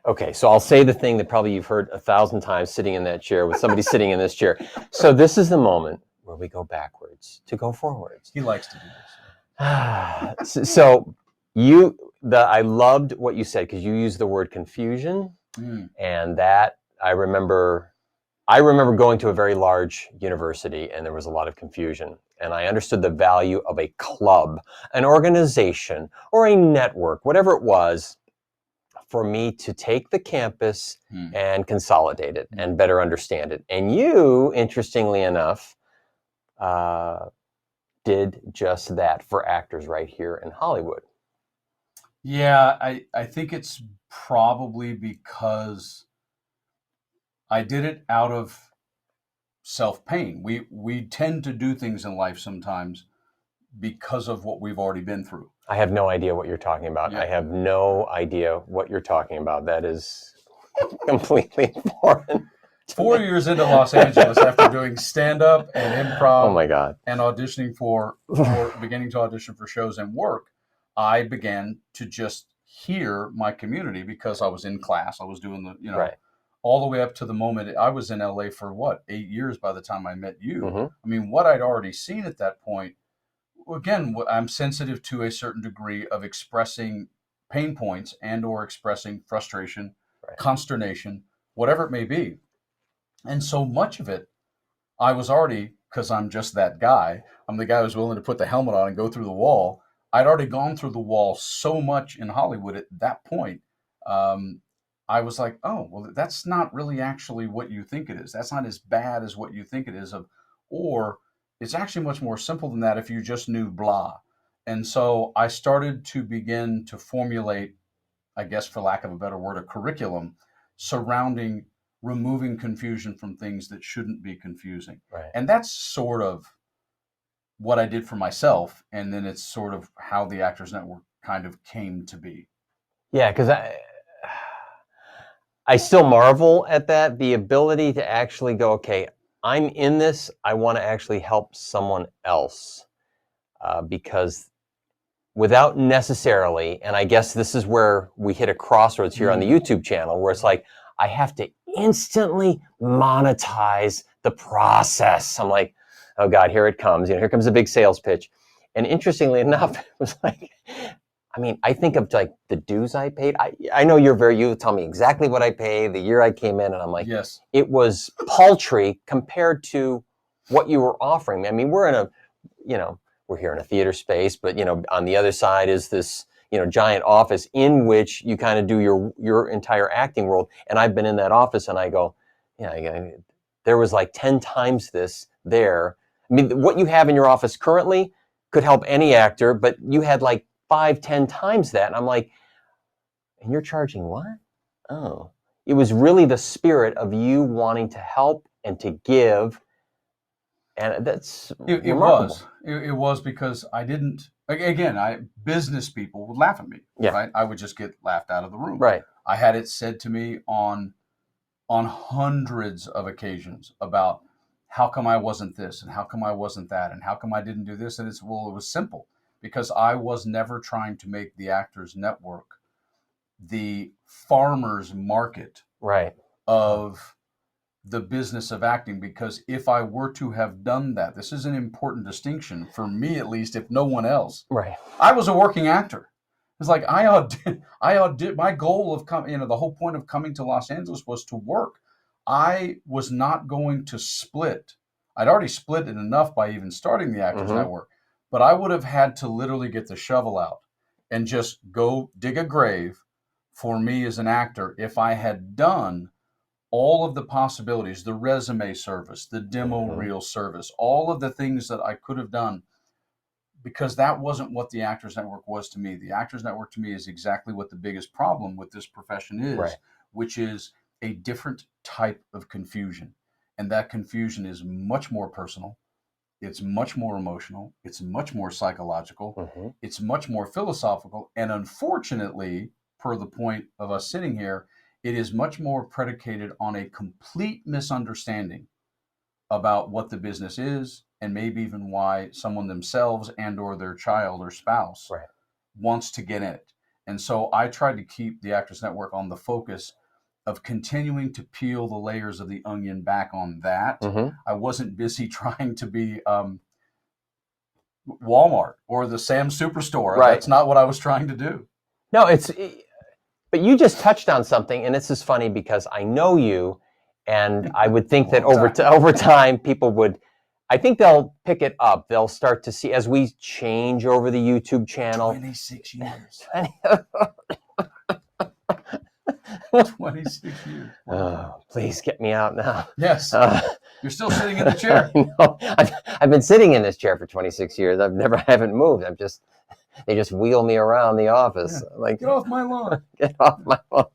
Okay, so I'll say the thing that probably you've heard 1,000 times sitting in that chair with somebody sitting in this chair. So this is the moment where we go backwards to go forwards. He likes to do this. So I loved what you said because you used the word confusion, and that I remember going to a very large university and there was a lot of confusion. And I understood the value of a club, an organization, or a network, whatever it was, for me to take the campus and consolidate it and better understand it. And you, interestingly enough, did just that for actors right here in Hollywood. Yeah, I think it's probably because I did it out of self-pain. We tend to do things in life sometimes because of what we've already been through. I have no idea what you're talking about. Yeah. I have no idea what you're talking about. That is completely foreign. 4 years into Los Angeles after doing stand-up and improv, oh my God, and auditioning for beginning to audition for shows and work, I began to just hear my community because I was in class. I was doing the, right. all the way up to the moment I was in LA for 8 years by the time I met you. I mean, what I'd already seen at that point, again, I'm sensitive to a certain degree of expressing pain points and or expressing frustration, consternation, whatever it may be. And so much of it, I was already, because I'm just that guy, I'm the guy who's willing to put the helmet on and go through the wall. I'd already gone through the wall so much in Hollywood at that point. I was like, oh, well, that's not really actually what you think it is. That's not as bad as what you think it is. Or it's actually much more simple than that if you just knew blah. And so I started to begin to formulate, I guess for lack of a better word, a curriculum surrounding removing confusion from things that shouldn't be confusing. Right. And that's sort of what I did for myself. And then it's sort of how the Actors Network kind of came to be. Yeah, because I still marvel at that, the ability to actually go, okay, I'm in this, I want to actually help someone else. Because without necessarily, and I guess this is where we hit a crossroads here on the YouTube channel, where it's like, I have to instantly monetize the process. I'm like, oh God, here it comes. Here comes a big sales pitch. And interestingly enough, it was like, I mean, I think of like the dues I paid. I know you tell me exactly what I paid the year I came in, and I'm like, yes, it was paltry compared to what you were offering me. I mean, we're here in a theater space, but on the other side is this giant office in which you kind of do your entire acting world. And I've been in that office and I go, yeah, there was like 10 times this there. I mean, what you have in your office currently could help any actor, but you had like 5-10 times that. And I'm like, and you're charging what? Oh, it was really the spirit of you wanting to help and to give. And that's it was because I didn't, again, business people would laugh at me, right? I would just get laughed out of the room. Right. I had it said to me on hundreds of occasions about how come I wasn't this and how come I wasn't that and how come I didn't do this. And it was simple because I was never trying to make the Actors Network the farmer's market of the business of acting, because if I were to have done that, this is an important distinction for me, at least, if no one else. Right. I was a working actor. It's like I audit. My goal of the whole point of coming to Los Angeles was to work. I was not going to split. I'd already split it enough by even starting the Actors Network, but I would have had to literally get the shovel out and just go dig a grave for me as an actor if I had done all of the possibilities, the resume service, the demo reel service, all of the things that I could have done, because that wasn't what the Actors Network was to me. The Actors Network to me is exactly what the biggest problem with this profession is, which is a different type of confusion. And that confusion is much more personal. It's much more emotional. It's much more psychological. It's much more philosophical. And unfortunately, per the point of us sitting here, it is much more predicated on a complete misunderstanding about what the business is and maybe even why someone themselves and or their child or spouse wants to get in it. And so I tried to keep the Actors Network on the focus of continuing to peel the layers of the onion back on that. Mm-hmm. I wasn't busy trying to be Walmart or the Sam's Superstore. Right. That's not what I was trying to do. No, but you just touched on something, and this is funny because I know you, and I would think that over time people would, I think they'll pick it up. They'll start to see as we change over the YouTube channel. 26 years. 26 years. Oh, please get me out now. Yes. You're still sitting in the chair. No, I've been sitting in this chair for 26 years. Haven't moved. They just wheel me around the office. Yeah. Like, get off my lawn. Get off my lawn.